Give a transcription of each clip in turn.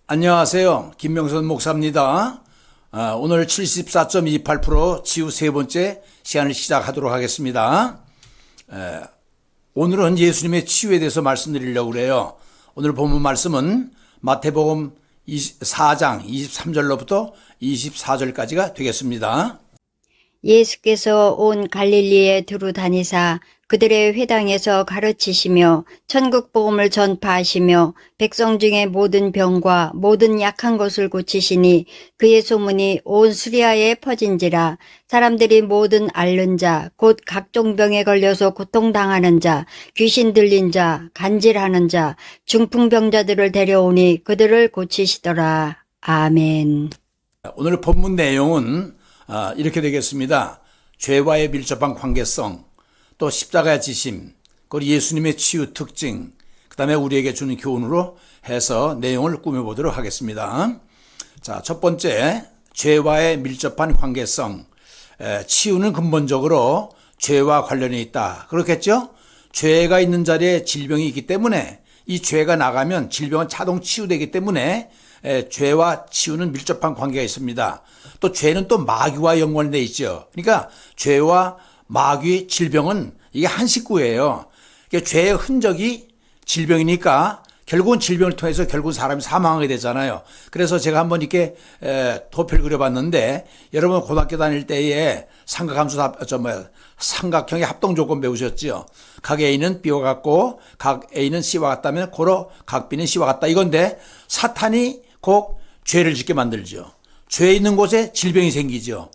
안녕하세요. 김명선 목사입니다. 오늘 74.28% 치유 세 번째 시간을 시작하도록 하겠습니다. 오늘은 예수님의 치유에 대해서 말씀드리려고 그래요. 오늘 본문 말씀은 마태복음 4장 23절로부터 24절까지가 되겠습니다. 예수께서 온 갈릴리에 두루 다니사 그들의 회당에서 가르치시며 천국 복음을 전파하시며 백성 중에 모든 병과 모든 약한 것을 고치시니 그의 소문이 온 수리아에 퍼진지라. 사람들이 모든 앓는 자 곧 각종 병에 걸려서 고통당하는 자 귀신 들린 자 간질하는 자 중풍병자들을 데려오니 그들을 고치시더라. 아멘. 오늘 본문 내용은 이렇게 되겠습니다. 죄와의 밀접한 관계성, 또 십자가의 지심, 그리고 예수님의 치유 특징, 그 다음에 우리에게 주는 교훈으로 해서 내용을 꾸며보도록 하겠습니다. 자, 첫 번째, 죄와의 밀접한 관계성. 치유는 근본적으로 죄와 관련이 있다. 그렇겠죠? 죄가 있는 자리에 질병이 있기 때문에 이 죄가 나가면 질병은 자동 치유되기 때문에 죄와 치유는 밀접한 관계가 있습니다. 또 죄는 또 마귀와 연관되어 있죠. 그러니까 죄와 마귀, 질병은 이게 한 식구예요. 그러니까 죄의 흔적이 질병이니까 결국은 질병을 통해서 결국은 사람이 사망하게 되잖아요. 그래서 제가 한번 이렇게 도표를 그려봤는데, 여러분 고등학교 다닐 때에 삼각형의 합동조건 배우셨죠. 각 A는 B와 같고 각 A는 C와 같다면 고로 각 B는 C와 같다, 이건데 사탄이 꼭 죄를 짓게 만들죠. 죄 있는 곳에 질병이 생기죠.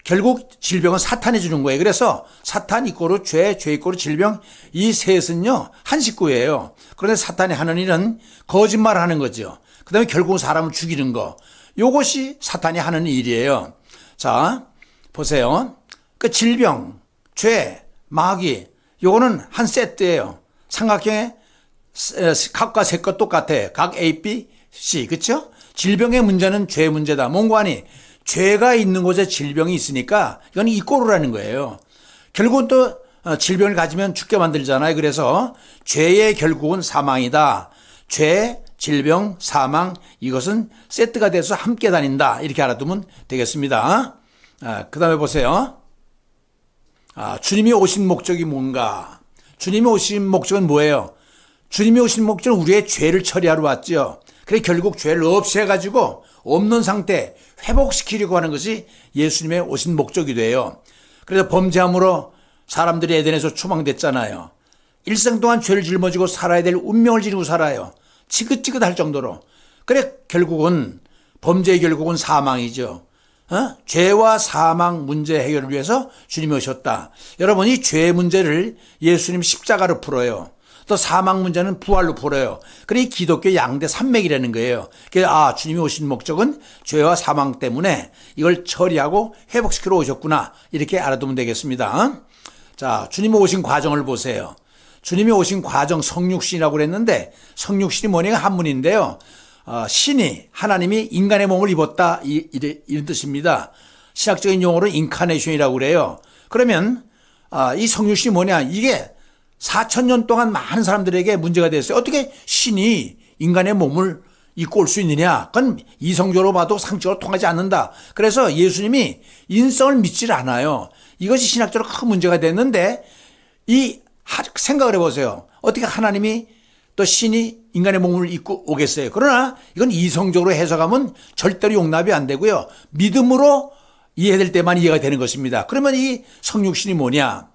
결국 질병은 사탄이 주는 거예요. 그래서 사탄 이꼬르 죄, 죄 이꼬르 질병, 이 셋은요 한 식구예요. 그런데 사탄이 하는 일은 거짓말하는 거죠. 그 다음에 결국은 사람을 죽이는 거, 요것이 사탄이 하는 일이에요. 자, 보세요. 그 질병, 죄, 마귀, 요거는 한 세트예요. 삼각형에 각과 세 것 똑같아. 각 A, B, C, 그렇죠? 질병의 문제는 죄 문제다. 뭔가 하니 죄가 있는 곳에 질병이 있으니까 이건 이꼬르라는 거예요. 결국은 또 질병을 가지면 죽게 만들잖아요. 그래서 죄의 결국은 사망이다. 죄, 질병, 사망, 이것은 세트가 돼서 함께 다닌다. 이렇게 알아두면 되겠습니다. 그 다음에 보세요. 주님이 오신 목적이 뭔가? 주님이 오신 목적은 뭐예요? 주님이 오신 목적은 우리의 죄를 처리하러 왔죠. 그래 결국 죄를 없애가지고 없는 상태 회복시키려고 하는 것이 예수님의 오신 목적이 돼요. 그래서 범죄함으로 사람들이 에덴에서 추방됐잖아요. 일생 동안 죄를 짊어지고 살아야 될 운명을 지니고 살아요. 지긋지긋할 정도로. 그래 결국은 범죄의 결국은 사망이죠. 죄와 사망 문제 해결을 위해서 주님이 오셨다. 여러분, 이 죄 문제를 예수님 십자가로 풀어요. 또 사망 문제는 부활로 풀어요. 그래 기독교 양대 산맥이라는 거예요. 그래서 주님이 오신 목적은 죄와 사망 때문에 이걸 처리하고 회복시키러 오셨구나, 이렇게 알아두면 되겠습니다. 자, 주님이 오신 과정을 보세요. 주님이 오신 과정, 성육신이라고 그랬는데 성육신이 뭐냐가 한문인데요. 신이, 하나님이 인간의 몸을 입었다, 이런 뜻입니다. 신학적인 용어로 인카네이션이라고 그래요. 그러면 이 성육신이 뭐냐, 이게 4,000년 동안 많은 사람들에게 문제가 됐어요. 어떻게 신이 인간의 몸을 입고 올 수 있느냐? 그건 이성적으로 봐도 상식적으로 통하지 않는다. 그래서 예수님이 인성을 믿질 않아요. 이것이 신학적으로 큰 문제가 됐는데, 생각을 해보세요. 어떻게 하나님이 또 신이 인간의 몸을 입고 오겠어요? 그러나 이건 이성적으로 해석하면 절대로 용납이 안 되고요. 믿음으로 이해될 때만 이해가 되는 것입니다. 그러면 이 성육신이 뭐냐?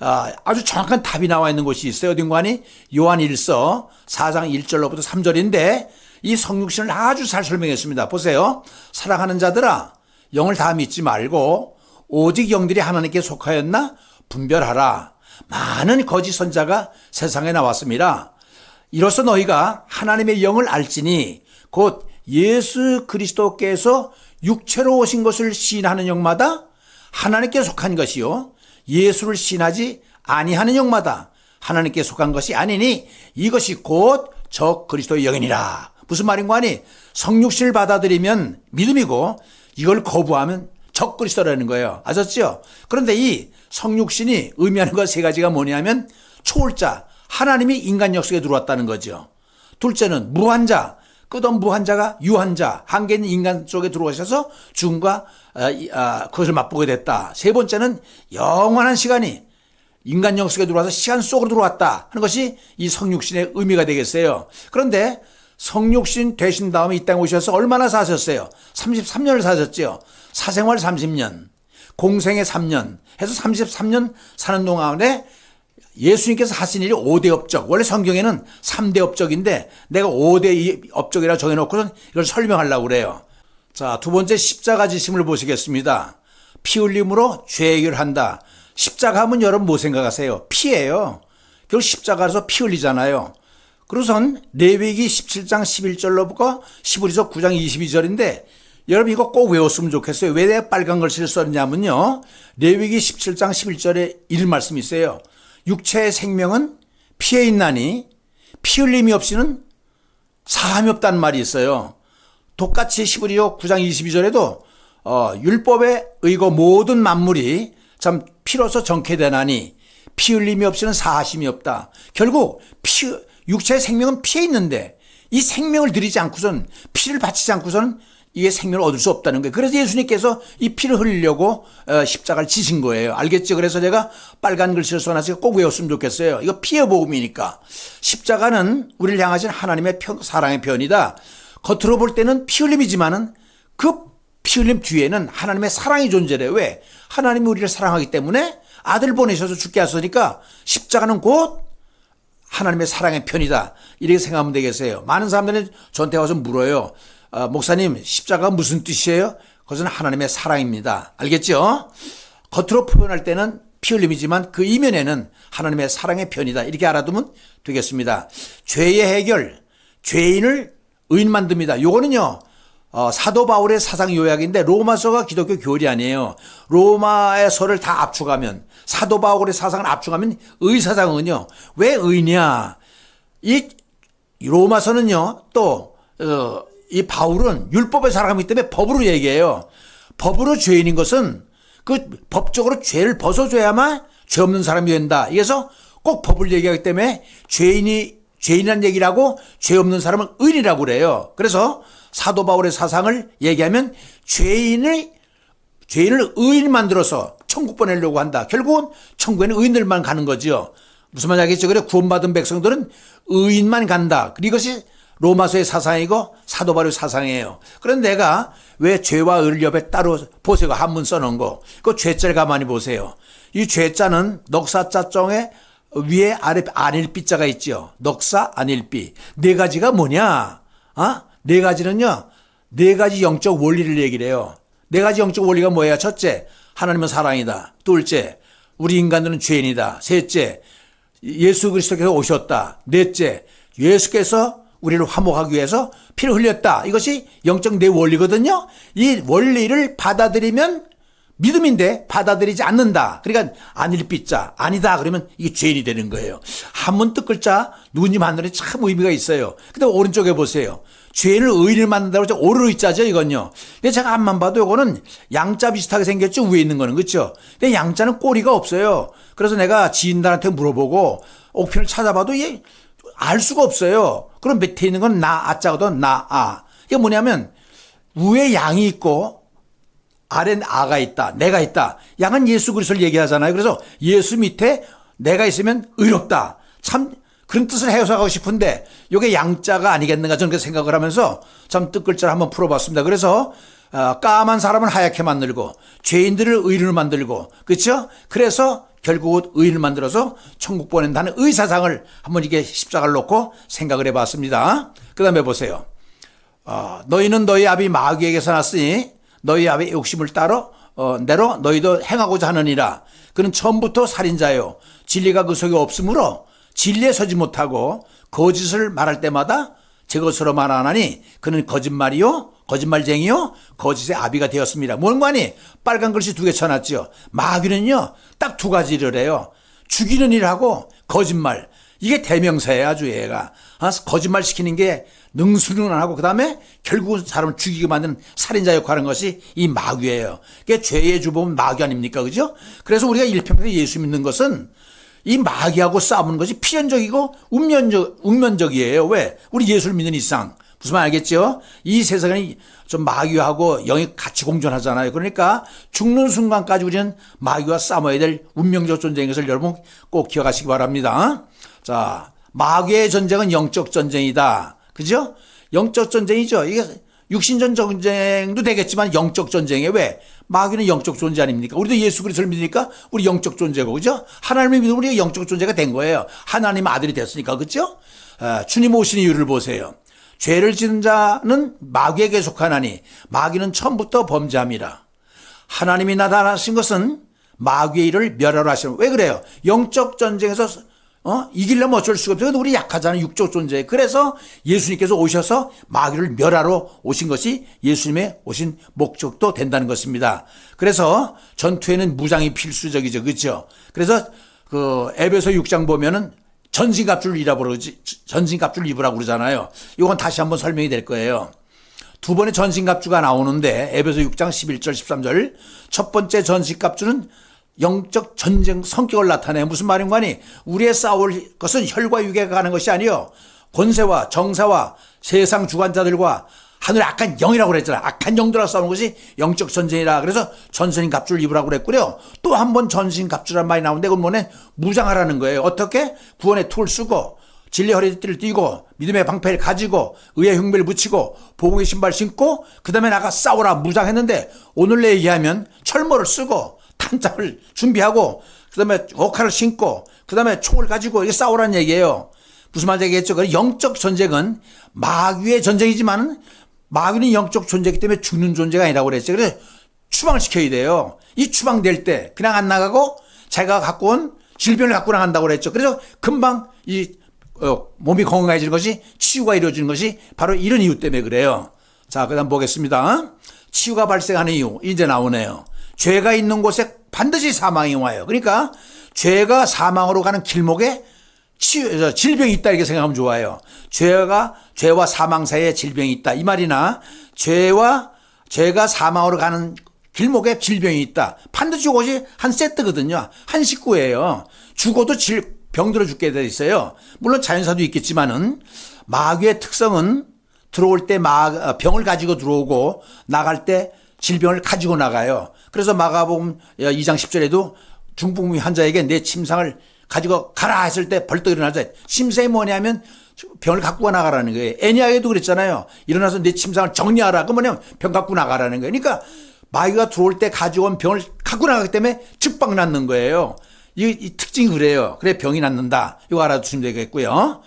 아주 정확한 답이 나와 있는 곳이 있어요. 어딘가니? 요한 1서 4장 1절로부터 3절인데 이 성육신을 아주 잘 설명했습니다. 보세요. 사랑하는 자들아, 영을 다 믿지 말고 오직 영들이 하나님께 속하였나 분별하라. 많은 거짓 선자가 세상에 나왔습니다. 이로써 너희가 하나님의 영을 알지니 곧 예수 그리스도께서 육체로 오신 것을 시인하는 영마다 하나님께 속한 것이요 예수를 시인하지 아니하는 영마다 하나님께 속한 것이 아니니 이것이 곧 저 그리스도의 영이니라. 무슨 말인가 하니 성육신을 받아들이면 믿음이고 이걸 거부하면 적 그리스도라는 거예요. 아셨죠? 그런데 이 성육신이 의미하는 것 세 가지가 뭐냐면 초월자, 하나님이 인간 역속에 들어왔다는 거죠. 둘째는 무한자, 끝없는 무한자가 유한자, 한계 있는 인간 속에 들어오셔서 죽음과 그것을 맛보게 됐다. 세 번째는 영원한 시간이 인간 영속에 들어와서 시간 속으로 들어왔다 하는 것이 이 성육신의 의미가 되겠어요. 그런데 성육신 되신 다음에 이 땅에 오셔서 얼마나 사셨어요? 33년을 사셨죠. 사생활 30년, 공생애 3년 해서 33년 사는 동안에 예수님께서 하신 일이 5대 업적. 원래 성경에는 3대 업적인데 내가 5대 업적이라 정해놓고는 이걸 설명하려고 그래요. 자, 두 번째 십자가 지심을 보시겠습니다. 피 흘림으로 죄 해결한다. 십자가 하면 여러분 뭐 생각하세요? 피예요. 결국 십자가에서 피 흘리잖아요. 그래서는 레위기 17장 11절로부터 15서 9장 22절인데 여러분 이거 꼭 외웠으면 좋겠어요. 왜 내가 빨간 글씨를 썼냐면요. 레위기 17장 11절에 이런 말씀이 있어요. 육체의 생명은 피에 있나니 피 흘림이 없이는 사함이 없다는 말이 있어요. 똑같이 15서 9장 22절에도 율법에 의거 모든 만물이 참 피로서 정케되나니 피 흘림이 없이는 사하심이 없다. 결국 육체의 생명은 피에 있는데 이 생명을 들이지 않고선 피를 바치지 않고서는 이게 생명을 얻을 수 없다는 거예요. 그래서 예수님께서 이 피를 흘리려고 십자가를 지신 거예요. 알겠죠? 그래서 제가 빨간 글씨를 써놨으니까 꼭 외웠으면 좋겠어요. 이거 피의 복음이니까. 십자가는 우리를 향하신 하나님의 사랑의 편이다. 겉으로 볼 때는 피 흘림이지만은 그 피 흘림 뒤에는 하나님의 사랑이 존재해요. 왜? 하나님이 우리를 사랑하기 때문에 아들 보내셔서 죽게 하시니까 십자가는 곧 하나님의 사랑의 편이다. 이렇게 생각하면 되겠어요. 많은 사람들은 저한테 와서 물어요. 목사님, 십자가가 무슨 뜻이에요? 그것은 하나님의 사랑입니다. 알겠죠? 겉으로 표현할 때는 피 흘림이지만 그 이면에는 하나님의 사랑의 편이다. 이렇게 알아두면 되겠습니다. 죄의 해결, 죄인을 의인 만듭니다. 요거는요, 사도 바울의 사상 요약인데 로마서가 기독교 교리 아니에요. 로마의 서를 다 압축하면, 사도 바울의 사상을 압축하면 의사상은요, 왜 의냐? 이 로마서는요, 또, 이 바울은 율법의 사람이기 때문에 법으로 얘기해요. 법으로 죄인인 것은 그 법적으로 죄를 벗어줘야만 죄 없는 사람이 된다. 그래서 꼭 법을 얘기하기 때문에 죄인이라는 얘기를 하고 죄 없는 사람은 의인이라고 그래요. 그래서 사도 바울의 사상을 얘기하면 죄인을 의인 만들어서 천국 보내려고 한다. 결국은 천국에는 의인들만 가는 거죠. 무슨 말인지 알겠죠? 그래 구원받은 백성들은 의인만 간다. 이것이 로마서의 사상이고 사도 바울의 사상이에요. 그런데 내가 왜 죄와 의를 옆에 따로 보세요. 한문 써놓은 거. 그 죄자를 가만히 보세요. 이 죄자는 넉사자정에 위에 아래 안일비자가 있죠. 넉사 안일비. 네 가지가 뭐냐? 네 가지는요. 네 가지 영적 원리를 얘기를 해요. 네 가지 영적 원리가 뭐예요? 첫째, 하나님은 사랑이다. 둘째, 우리 인간들은 죄인이다. 셋째, 예수 그리스도께서 오셨다. 넷째, 예수께서 우리를 화목하기 위해서 피를 흘렸다. 이것이 영적 내 원리거든요. 이 원리를 받아들이면 믿음인데 받아들이지 않는다. 그러니까 안일비자 아니다 그러면 이게 죄인이 되는 거예요. 한문 뜻글자 누군지 만드는 참 의미가 있어요. 근데 오른쪽에 보세요. 죄인을 의인을 만든다고 해서 오르의자죠 이건요. 근데 제가 앞만 봐도 이거는 양자 비슷하게 생겼죠. 위에 있는 거는 그렇죠. 근데 양자는 꼬리가 없어요. 그래서 내가 지인들한테 물어보고 옥편을 찾아봐도 이게 알 수가 없어요. 그럼 밑에 있는 건 나, 아자거든, 나, 아. 이게 뭐냐면, 위에 양이 있고, 아래는 아가 있다, 내가 있다. 양은 예수 그리스도를 얘기하잖아요. 그래서 예수 밑에 내가 있으면 의롭다. 참, 그런 뜻을 해석하고 싶은데, 이게 양자가 아니겠는가 저는 그렇게 생각을 하면서 참 뜻글자를 한번 풀어봤습니다. 그래서, 까만 사람은 하얗게 만들고, 죄인들을 의인으로 만들고, 그렇죠? 그래서 결국은 의인을 만들어서 천국 보낸다는 의사상을 한번 이게 십자가를 놓고 생각을 해봤습니다. 그 다음에 보세요. 너희는 너희 아비 마귀에게서 났으니 너희 아비의 욕심을 따러 내로 너희도 행하고자 하느니라. 그는 처음부터 살인자요. 진리가 그 속에 없으므로 진리에 서지 못하고 거짓을 말할 때마다 제 것으로 말하나니 그는 거짓말이요. 거짓말쟁이요. 거짓의 아비가 되었습니다. 뭔가니 빨간 글씨 2개 쳐놨죠. 마귀는요. 딱 2가지를 해요. 죽이는 일하고 거짓말. 이게 대명사예요. 아주 얘가. 거짓말 시키는 게 능수능란하고 그다음에 결국은 사람을 죽이게 만드는 살인자 역할을 하는 것이 이 마귀예요. 그게 죄의 주범은 마귀 아닙니까? 그죠? 그래서 우리가 일평생 예수 믿는 것은 이 마귀하고 싸우는 것이 필연적이고 운면적이에요. 왜? 우리 예수를 믿는 이상. 무슨 말 알겠죠? 이 세상이 좀 마귀하고 영이 같이 공존하잖아요. 그러니까 죽는 순간까지 우리는 마귀와 싸워야 될 운명적 존재인 것을 여러분 꼭 기억하시기 바랍니다. 자, 마귀의 전쟁은 영적 전쟁이다. 그죠? 영적 전쟁이죠. 이게 육신전 전쟁도 되겠지만 영적 전쟁이에요. 왜? 마귀는 영적 존재 아닙니까? 우리도 예수 그리스도를 믿으니까 우리 영적 존재고, 그죠? 하나님을 믿으면 우리가 영적 존재가 된 거예요. 하나님 아들이 됐으니까, 그죠? 주님 오신 이유를 보세요. 죄를 지은 자는 마귀에게 속하나니 마귀는 처음부터 범죄함이라. 하나님이 나타나신 것은 마귀의 일을 멸하러 하시는. 왜 그래요? 영적 전쟁에서 이기려면 어쩔 수가 없어요. 우리 약하잖아요. 육적 존재. 그래서 예수님께서 오셔서 마귀를 멸하러 오신 것이 예수님의 오신 목적도 된다는 것입니다. 그래서 전투에는 무장이 필수적이죠. 그렇죠? 그래서 그 에베소 6장 보면은 전신갑주를 입으라고 그러잖아요. 이건 다시 한번 설명이 될 거예요. 두 번의 전신갑주가 나오는데 에베소 6장 11절 13절 첫 번째 전신갑주는 영적 전쟁 성격을 나타내요. 무슨 말인가 하니 우리의 싸울 것은 혈과 육에 가는 것이 아니요 권세와 정사와 세상 주관자들과 하늘의 악한 영이라고 그랬잖아요. 악한 영들하고 싸우는 것이 영적 전쟁이라. 그래서 전신 갑주를 입으라고 그랬고요. 또 한 번 전신 갑주란 말이 나오는데 그건 뭐냐? 무장하라는 거예요. 어떻게? 구원의 툴을 쓰고 진리의 허리띠를 띠고 믿음의 방패를 가지고 의의 흉배를 붙이고 복음의 신발 신고 그다음에 나가 싸우라 무장했는데 오늘 내 얘기하면 철모를 쓰고 탄창을 준비하고 그다음에 옥칼을 신고 그다음에 총을 가지고 이게 싸우라는 얘기예요. 무슨 말인지 알겠죠? 영적 전쟁은 마귀의 전쟁이지만 마귀는 영적 존재이기 때문에 죽는 존재가 아니라고 그랬죠. 그래서 추방을 시켜야 돼요. 이 추방될 때 그냥 안 나가고 자기가 갖고 온 질병을 갖고 나간다고 그랬죠. 그래서 금방 몸이 건강해지는 것이 치유가 이루어지는 것이 바로 이런 이유 때문에 그래요. 자, 그다음 보겠습니다. 치유가 발생하는 이유 이제 나오네요. 죄가 있는 곳에 반드시 사망이 와요. 그러니까 죄가 사망으로 가는 길목에 질병이 있다 이렇게 생각하면 좋아요. 죄와 사망 사이에 질병이 있다 이 말이나 죄가 사망으로 가는 길목에 질병이 있다. 반드시 이것이 한 세트거든요. 한 식구예요. 죽어도 병들어 죽게 돼 있어요. 물론 자연사도 있겠지만은 마귀의 특성은 들어올 때 병을 가지고 들어오고 나갈 때 질병을 가지고 나가요. 그래서 마가복음 2장 10절에도 중풍 환자에게 내 침상을 가지고 가라 했을 때 벌떡 일어나자. 침상이 뭐냐면 병을 갖고 나가라는 거예요. 애니아에도 그랬잖아요. 일어나서 내 침상을 정리하라. 그 뭐냐면 병 갖고 나가라는 거예요. 그러니까 마귀가 들어올 때 가져온 병을 갖고 나가기 때문에 즉방 낫는 거예요. 이 특징이 그래요. 그래 병이 낫는다. 이거 알아두시면 되겠고요.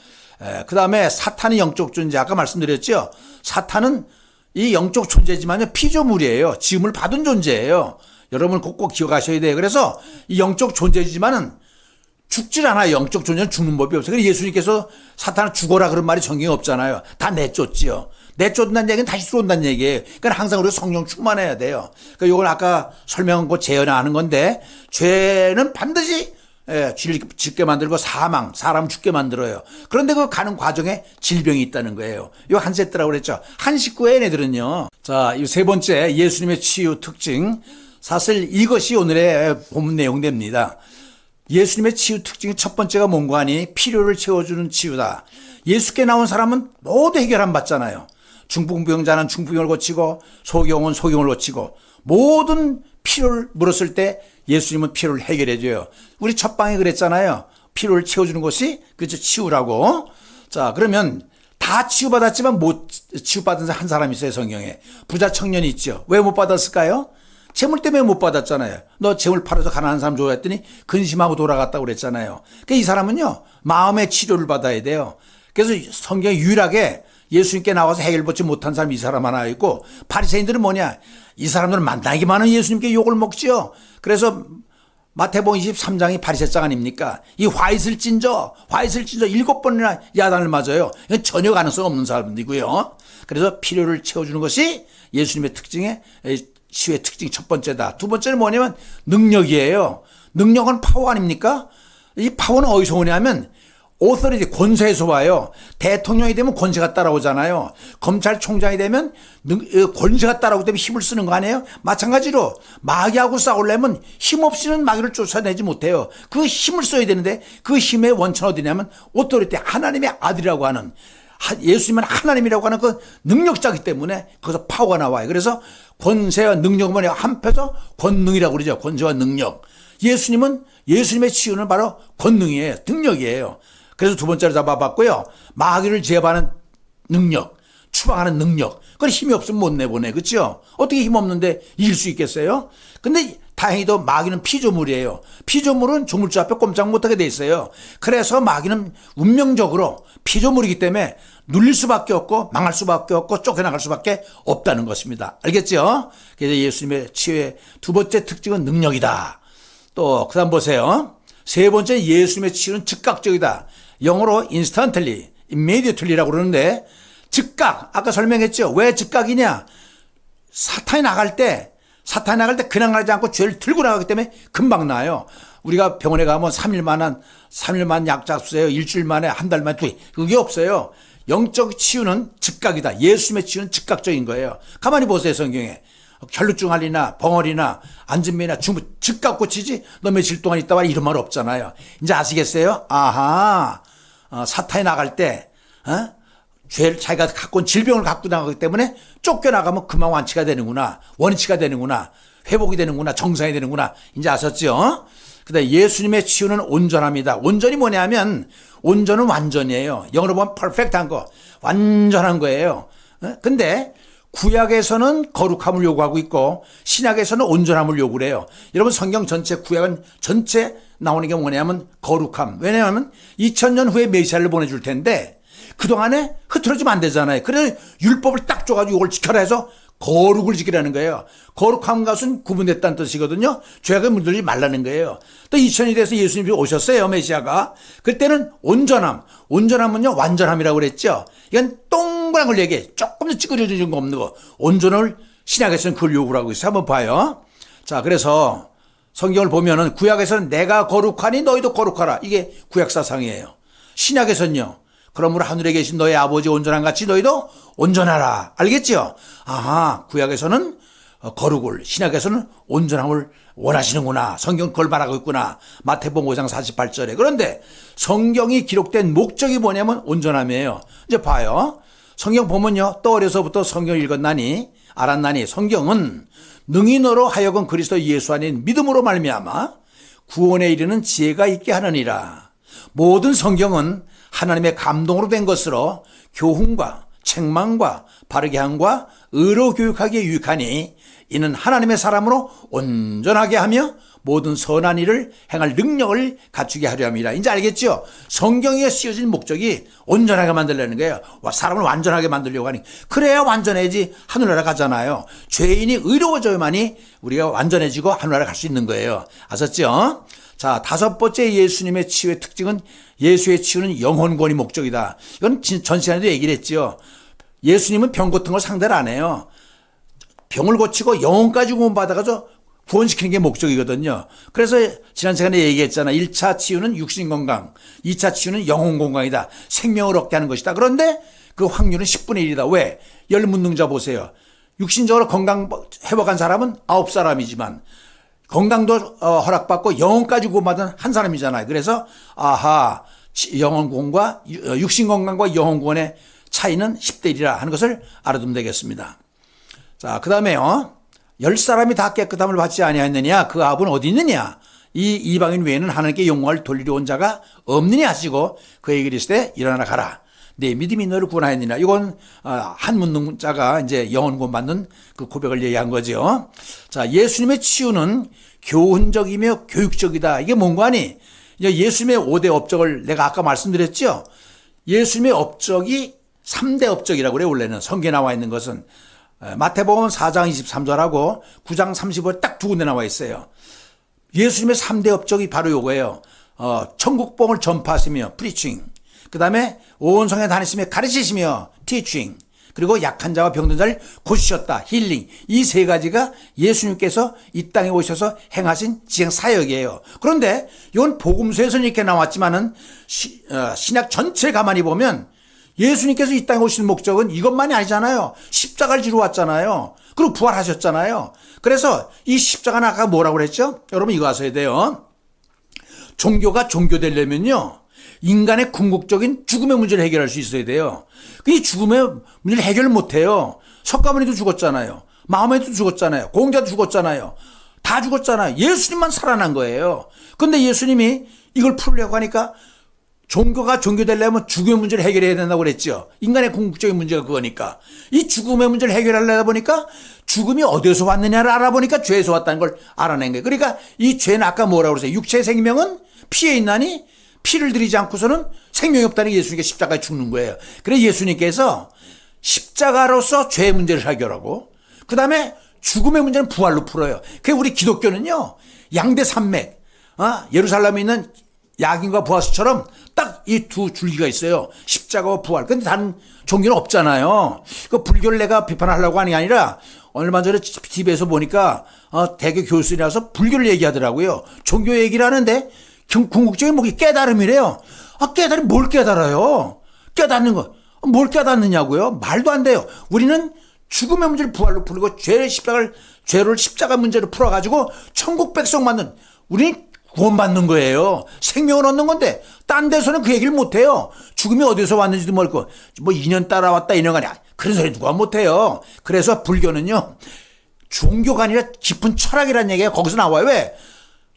그 다음에 사탄은 영적 존재. 아까 말씀드렸죠. 사탄은 이 영적 존재지만요. 피조물이에요. 지음을 받은 존재예요. 여러분 꼭꼭 기억하셔야 돼요. 그래서 이 영적 존재지만은 죽질 않아요. 영적 존재는 죽는 법이 없어요. 그래서 예수님께서 사탄을 죽어라 그런 말이 성경에 없잖아요. 다 내쫓지요. 내쫓는다는 얘기는 다시 들어온다는 얘기예요. 그러니까 항상 우리가 성령 충만해야 돼요. 그러니까 이걸 아까 설명한 거 재현하는 건데 죄는 반드시 짓게 만들고 사람 죽게 만들어요. 그런데 그 가는 과정에 질병이 있다는 거예요. 이 한 세트라고 그랬죠. 한 식구의 얘네들은요. 자, 이 세 번째 예수님의 치유 특징. 사실 이것이 오늘의 본문 내용됩니다. 예수님의 치유 특징이 첫 번째가 뭔가 하니 필요를 채워주는 치유다. 예수께 나온 사람은 모두 해결 안 받잖아요. 중풍병자는 중풍을 고치고 소경은 소경을 고치고 모든 필요를 물었을 때 예수님은 필요를 해결해 줘요. 우리 첫 방에 그랬잖아요. 필요를 채워주는 것이 그죠 치유라고. 자, 그러면 다 치유받았지만 못 치유받은 한 사람이 있어요. 성경에. 부자 청년이 있죠. 왜 못 받았을까요? 재물 때문에 못 받았잖아요. 너 재물 팔아서 가난한 사람 줘야 했더니 근심하고 돌아갔다고 그랬잖아요. 그러니까 이 사람은요. 마음의 치료를 받아야 돼요. 그래서 성경에 유일하게 예수님께 나와서 해결받지 못한 사람이 이 사람 하나 있고 바리새인들은 뭐냐. 이 사람들은 만나기만 하면 예수님께 욕을 먹지요. 그래서 마태복음 23장이 바리새장 아닙니까? 이 화이슬 찐저 7번이나 야단을 맞아요. 이건 전혀 가능성 없는 사람들이고요. 그래서 필요를 채워주는 것이 예수님의 특징의 치유의 특징이 첫 번째다. 두 번째는 뭐냐면 능력이에요. 능력은 파워 아닙니까? 이 파워는 어디서 오냐면 오서리티 권세에서 와요. 대통령이 되면 권세가 따라오잖아요. 검찰총장이 되면 권세가 따라오기 때문에 힘을 쓰는 거 아니에요? 마찬가지로 마귀하고 싸우려면 힘 없이는 마귀를 쫓아내지 못해요. 그 힘을 써야 되는데 그 힘의 원천은 어디냐면 오토리티, 하나님의 아들이라고 하는, 예수님은 하나님이라고 하는 그 능력자이기 때문에 거기서 파워가 나와요. 그래서 권세와 능력은 뭐냐, 한편에서 권능이라고 그러죠. 권세와 능력. 예수님의 치유는 바로 권능이에요. 능력이에요. 그래서 두 번째로 잡아봤고요. 마귀를 제압하는 능력, 추방하는 능력. 그건 힘이 없으면 못 내보내. 그렇죠? 어떻게 힘 없는데 이길 수 있겠어요? 근데 다행히도 마귀는 피조물이에요. 피조물은 조물주 앞에 꼼짝 못하게 돼 있어요. 그래서 마귀는 운명적으로 피조물이기 때문에 눌릴 수밖에 없고 망할 수밖에 없고 쫓겨나갈 수밖에 없다는 것입니다. 알겠죠? 그래서 예수님의 치유의 두 번째 특징은 능력이다. 또 그다음 보세요. 세 번째, 예수님의 치유는 즉각적이다. 영어로 instantly, immediately라고 그러는데, 즉각, 아까 설명했죠. 왜 즉각이냐? 사탄이 나갈 때 그냥 가지 않고 죄를 들고 나가기 때문에 금방 나요. 우리가 병원에 가면 3일만 약 잡수세요. 일주일 만에, 한 달 만에, 그게 없어요. 영적 치유는 즉각이다. 예수님의 치유는 즉각적인 거예요. 가만히 보세요, 성경에. 혈루증 알리나 벙어리나 안진면이나 즉각 고치지 너 며칠 동안 있다 와 이런 말 없잖아요. 이제 아시겠어요? 아하, 사탄이 나갈 때 죄를 자기가 갖고 온 질병을 갖고 나가기 때문에 쫓겨나가면 그만 완치가 되는구나, 원치가 되는구나, 회복이 되는구나, 정상이 되는구나. 이제 아셨죠? 근데 예수님의 치유는 온전합니다. 온전이 뭐냐면, 온전은 완전이에요. 영어로 보면 perfect한 거, 완전한 거예요. 근데 구약에서는 거룩함을 요구하고 있고 신약에서는 온전함을 요구를 해요. 여러분, 성경 전체, 구약은 전체 나오는 게 뭐냐면 거룩함. 왜냐하면 2000년 후에 메시아를 보내줄 텐데 그동안에 흐트러지면 안 되잖아요. 그래서 율법을 딱 줘가지고 이걸 지켜라 해서 거룩을 지키라는 거예요. 거룩함과 것은 구분됐다는 뜻이거든요. 죄악에 물들지 말라는 거예요. 또 2000년이 돼서 예수님이 오셨어요, 메시아가. 그때는 온전함. 온전함은요, 완전함이라고 그랬죠. 이건 동그란 걸 얘기해. 조금도 찌그러지는 거 없는 거. 온전을 신약에서는 그걸 요구를 하고 있어요. 한번 봐요. 자, 그래서 성경을 보면은 구약에서는 내가 거룩하니 너희도 거룩하라. 이게 구약 사상이에요. 신약에서는요, 그러므로 하늘에 계신 너희 아버지 온전한 같이 너희도 온전하라. 알겠죠? 아하, 구약에서는 거룩을, 신약에서는 온전함을 원하시는구나. 성경 그걸 말하고 있구나. 마태복음 5장 48절에. 그런데 성경이 기록된 목적이 뭐냐면 온전함이에요. 이제 봐요. 성경 보면요, 또 어려서부터 성경을 읽었나니 알았나니 성경은 능히 너로 하여금 그리스도 예수 안에 믿음으로 말미암아 구원에 이르는 지혜가 있게 하느니라. 모든 성경은 하나님의 감동으로 된 것으로 교훈과 책망과 바르게 함과 의로 교육하기에 유익하니 이는 하나님의 사람으로 온전하게 하며 모든 선한 일을 행할 능력을 갖추게 하려 함이라. 이제 알겠죠? 성경에 쓰여진 목적이 온전하게 만들려는 거예요. 사람을 완전하게 만들려고 하니, 그래야 완전해지 하늘나라 가잖아요. 죄인이 의로워져야만이 우리가 완전해지고 하늘나라 갈 수 있는 거예요. 아셨죠? 자, 다섯 번째 예수님의 치유의 특징은 예수의 치유는 영혼권이 목적이다. 이건 전 시간에도 얘기를 했죠. 예수님은 병 같은 걸 상대를 안 해요. 병을 고치고 영혼까지 구원받아가지고 구원시키는 게 목적이거든요. 그래서 지난 시간에 얘기했잖아. 1차 치유는 육신 건강, 2차 치유는 영혼 건강이다. 생명을 얻게 하는 것이다. 그런데 그 확률은 10분의 1이다. 왜? 열문능자 보세요. 육신적으로 건강 회복한 사람은 9사람이지만 건강도 허락받고 영혼까지 구원받은 한 사람이잖아요. 그래서 아하, 영혼 구원과 육신 건강과 영혼 구원의 차이는 10대 1이라 하는 것을 알아두면 되겠습니다. 자, 그 다음에요. 10사람이 다 깨끗함을 받지 아니하였느냐? 그 아합은 어디 있느냐? 이 이방인 외에는 하나님께 영광을 돌리려 온 자가 없느냐 하시고 그에게 이르시되 일어나라 가라. 내 믿음이 너를 구원하였느냐? 이건 한 문능자가 이제 영혼 구원 받는 그 고백을 얘기한 거죠. 자, 예수님의 치유는 교훈적이며 교육적이다. 이게 뭔가 하니? 예수님의 5대 업적을 내가 아까 말씀드렸죠? 예수님의 업적이 3대 업적이라고 그래요. 원래는 성경에 나와 있는 것은 마태복음 4장 23절하고 9장 35절 딱 두 군데 나와 있어요. 예수님의 3대 업적이 바로 요거예요. 천국복음을 전파하시며 preaching, 그 다음에 온 성에 다니시며 가르치시며 teaching, 그리고 약한 자와 병든 자를 고치셨다. 힐링. 이 세 가지가 예수님께서 이 땅에 오셔서 행하신 지행 사역이에요. 그런데 이건 복음서에서는 이렇게 나왔지만은 신약 전체를 가만히 보면 예수님께서 이 땅에 오신 목적은 이것만이 아니잖아요. 십자가를 지러 왔잖아요. 그리고 부활하셨잖아요. 그래서 이 십자가는 아까 뭐라고 그랬죠? 여러분 이거 아셔야 돼요. 종교가 종교되려면요. 인간의 궁극적인 죽음의 문제를 해결할 수 있어야 돼요. 이 죽음의 문제를 해결 못해요. 석가모니도 죽었잖아요. 마호메도 죽었잖아요. 공자도 죽었잖아요. 다 죽었잖아요. 예수님만 살아난 거예요. 그런데 예수님이 이걸 풀려고 하니까 종교가 종교되려면 죽음의 문제를 해결해야 된다고 그랬죠. 인간의 궁극적인 문제가 그거니까. 이 죽음의 문제를 해결하려다 보니까 죽음이 어디서 왔느냐를 알아보니까 죄에서 왔다는 걸 알아낸 거예요. 그러니까 이 죄는 아까 뭐라고 그랬어요? 육체의 생명은 피에 있나니 피를 들이지 않고서는 생명이 없다는 게 예수님께 십자가에 죽는 거예요. 그래서 예수님께서 십자가로서 죄의 문제를 해결하고 그 다음에 죽음의 문제는 부활로 풀어요. 그게 우리 기독교는요. 양대 산맥, 예루살렘에 있는 야긴과 보아스처럼 딱 이 두 줄기가 있어요. 십자가와 부활. 근데 다른 종교는 없잖아요. 그 불교를 내가 비판하려고 하는 게 아니라 얼마 전에 TV에서 보니까 대교 교수님이라서 불교를 얘기하더라고요. 종교 얘기를 하는데 궁극적인 목이 깨달음이래요. 깨달음이 뭘 깨달아요? 깨닫는 거. 뭘 깨닫느냐고요? 말도 안 돼요. 우리는 죽음의 문제를 부활로 풀고 죄를 십자가 문제로 풀어가지고 천국 백성 만든 우리는 구원받는 거예요. 생명을 얻는 건데 딴 데서는 그 얘기를 못해요. 죽음이 어디서 왔는지도 모르고 뭐 2년 따라왔다 이런 거 아니야. 그런 소리 누가 못해요. 그래서 불교는요. 종교가 아니라 깊은 철학이라는 얘기가 거기서 나와요. 왜?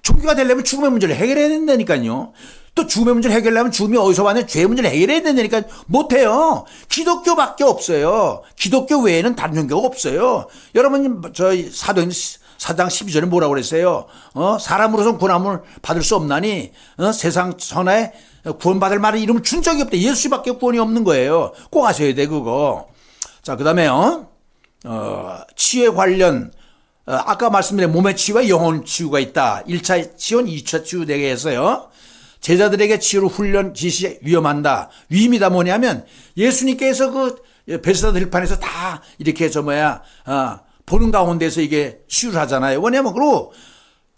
종교가 되려면 죽음의 문제를 해결해야 된다니까요. 또 죽음의 문제를 해결하려면 죽음이 어디서 왔는지 죄의 문제를 해결해야 된다니까 못해요. 기독교밖에 없어요. 기독교 외에는 다른 종교가 없어요. 여러분 저희 사도행 4장 12절에 뭐라고 그랬어요? 사람으로서는 구원함을 받을 수 없나니 세상 천하에 구원받을 만한 이름을 준 적이 없대. 예수밖에 구원이 없는 거예요. 꼭 아셔야 돼 그거. 자 그다음에 치유에 관련 아까 말씀드린 몸의 치유와 영혼 치유가 있다. 1차 치유는 2차 치유 되게 해서요. 제자들에게 치유를 훈련 지시 위험한다. 위임이다 뭐냐면 예수님께서 그 베스다 들판에서 다 이렇게 보는 가운데서 이게 치유를 하잖아요. 왜냐면 그리고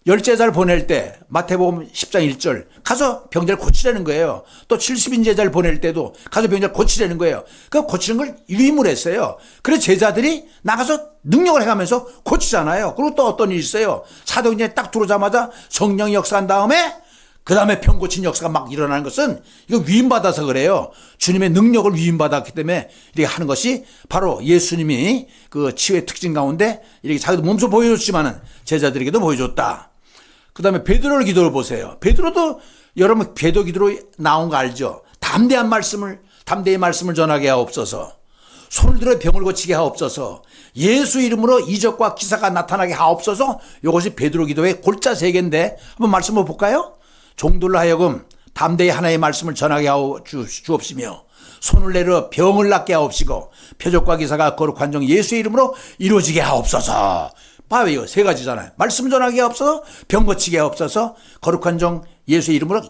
열제자를 보낼 때 마태복음 10장 1절 가서 병자를 고치라는 거예요. 또 70인 제자를 보낼 때도 가서 병자를 고치라는 거예요. 그 고치는 걸 위임을 했어요. 그래서 제자들이 나가서 능력을 해가면서 고치잖아요. 그리고 또 어떤 일이 있어요. 사도행전에 딱 들어오자마자 성령 역사한 다음에 그 다음에 병 고친 역사가 막 일어나는 것은 이거 위임받아서 그래요. 주님의 능력을 위임받았기 때문에 이렇게 하는 것이 바로 예수님이 그 치유의 특징 가운데 이렇게 자기도 몸소 보여줬지만은 제자들에게도 보여줬다. 그 다음에 베드로를 기도를 보세요. 베드로도 여러분 베드로 기도로 나온 거 알죠? 담대히 말씀을 전하게 하옵소서. 손을 들어 병을 고치게 하옵소서. 예수 이름으로 이적과 기사가 나타나게 하옵소서. 이것이 베드로 기도의 골자 세 개인데 한번 말씀을 볼까요? 종들로 하여금 담대히 하나의 말씀을 전하게 하오 주옵시며 손을 내려 병을 낫게 하옵시고 표적과 기사가 거룩한 종 예수의 이름으로 이루어지게 하옵소서. 봐요 이거 세 가지잖아요. 말씀 전하게 하옵소서, 병 고치게 하옵소서, 거룩한 종 예수의 이름으로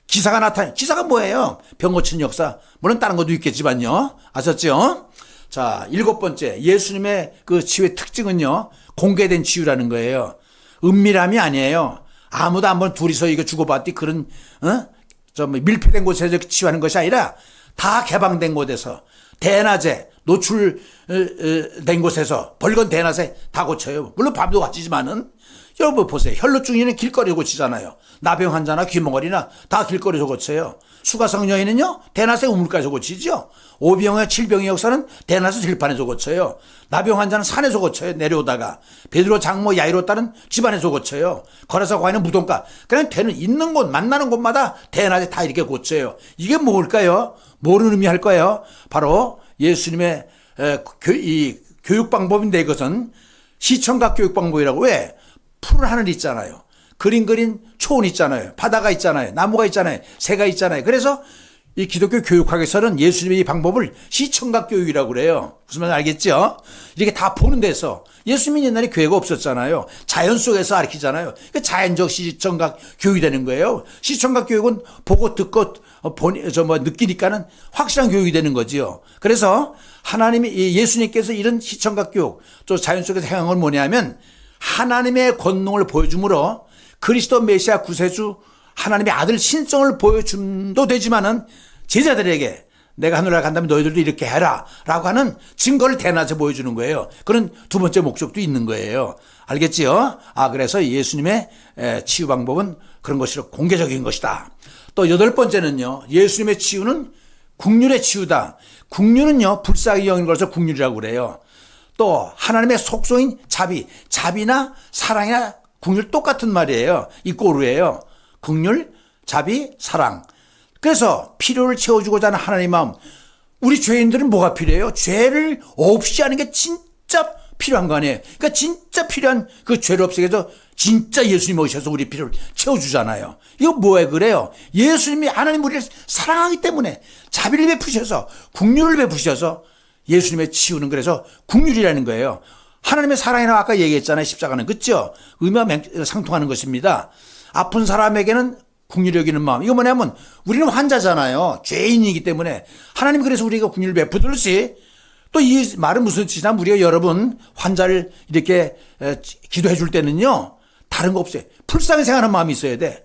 기사가 나타나요. 기사가 뭐예요? 병 고치는 역사. 물론 다른 것도 있겠지만요. 아셨죠? 자 7번째 예수님의 그 치유의 특징은요. 공개된 치유라는 거예요. 은밀함이 아니에요. 아무도 한번 둘이서 이거 주고받기 그런 밀폐된 곳에서 치유하는 것이 아니라 다 개방된 곳에서 대낮에 노출된 곳에서 벌건 대낮에 다 고쳐요. 물론 밤도 고치지만은 여러분 보세요. 혈루증이는 길거리에서 고치잖아요. 나병 환자나 귀머거리나 다 길거리에서 고쳐요. 수가성 여인은요 대낮에 우물가에서 고치죠. 오병의 칠병의 역사는 대낮에 들판에서 고쳐요. 나병 환자는 산에서 고쳐요. 내려오다가 베드로 장모 야이로 딸은 집안에서 고쳐요. 거라사 과인은 무덤가. 그냥 되는 있는 곳 만나는 곳마다 대낮에 다 이렇게 고쳐요. 이게 뭘까요? 뭐를 의미할까요? 바로 예수님의 이 교육 방법인데 이것은 시청각 교육 방법이라고. 왜? 푸른 하늘 있잖아요. 그린 초원 있잖아요. 바다가 있잖아요. 나무가 있잖아요. 새가 있잖아요. 그래서 이 기독교 교육학에서는 예수님의 이 방법을 시청각 교육이라고 그래요. 무슨 말인지 알겠죠? 이렇게 다 보는 데서 예수님이 옛날에 교회가 없었잖아요. 자연 속에서 가르치잖아요. 그러니까 자연적 시청각 교육이 되는 거예요. 시청각 교육은 보고 듣고 느끼니까는 확실한 교육이 되는 거지요. 그래서 하나님이 예수님께서 이런 시청각 교육 또 자연 속에서 행한 건 뭐냐면 하나님의 권능을 보여줌으로 그리스도 메시아 구세주 하나님의 아들 신성을 보여줌도 되지만은 제자들에게 내가 하늘나라 간다면 너희들도 이렇게 해라 라고 하는 증거를 대낮에 보여주는 거예요. 그런 두 번째 목적도 있는 거예요. 알겠지요? 그래서 예수님의 치유 방법은 그런 것이로 공개적인 것이다. 또 여덟 번째는요, 예수님의 치유는 국률의 치유다. 국률은요, 불쌍히 여기는 것을 국률이라고 그래요. 또 하나님의 속성인 자비나 사랑이나 국률 똑같은 말이에요. 이 꼬루예요. 국률, 자비, 사랑. 그래서 필요를 채워주고자 하는 하나님의 마음. 우리 죄인들은 뭐가 필요해요? 죄를 없이 하는 게 진짜 필요한 거 아니에요. 그러니까 진짜 필요한 그 죄를 없애기 위해서 진짜 예수님이 오셔서 우리 필요를 채워주잖아요. 이거 뭐에 그래요? 예수님이 하나님 우리를 사랑하기 때문에 자비를 베푸셔서 국률을 베푸셔서 예수님의 치유는 그래서 국률이라는 거예요. 하나님의 사랑이라고 아까 얘기했잖아요. 십자가는. 그렇죠? 의미와 상통하는 것입니다. 아픈 사람에게는 국률이 여기는 마음. 이거 뭐냐면 우리는 환자잖아요. 죄인이기 때문에 하나님 그래서 우리가 국률을 베푸듯이 또 이 말은 무슨 뜻이냐. 우리가 여러분 환자를 이렇게 기도해 줄 때는요. 다른 거 없어요. 불쌍히 생각하는 마음이 있어야 돼.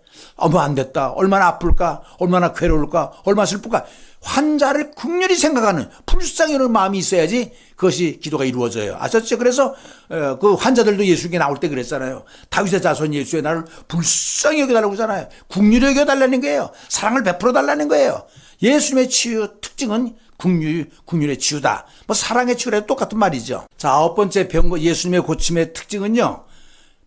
뭐 안 됐다. 얼마나 아플까. 얼마나 괴로울까. 얼마나 슬플까. 환자를 국률이 생각하는 불쌍히 여는 마음이 있어야지 그것이 기도가 이루어져요. 아셨죠? 그래서 그 환자들도 예수께 나올 때 그랬잖아요. 다윗의 자손 예수의 나를 불쌍히 여겨달라고 하잖아요. 국률이 여겨달라는 거예요. 사랑을 베풀어 달라는 거예요. 예수님의 치유 특징은 국률의 치유다. 뭐 사랑의 치유라도 똑같은 말이죠. 자, 아홉 번째 예수님의 고침의 특징은요.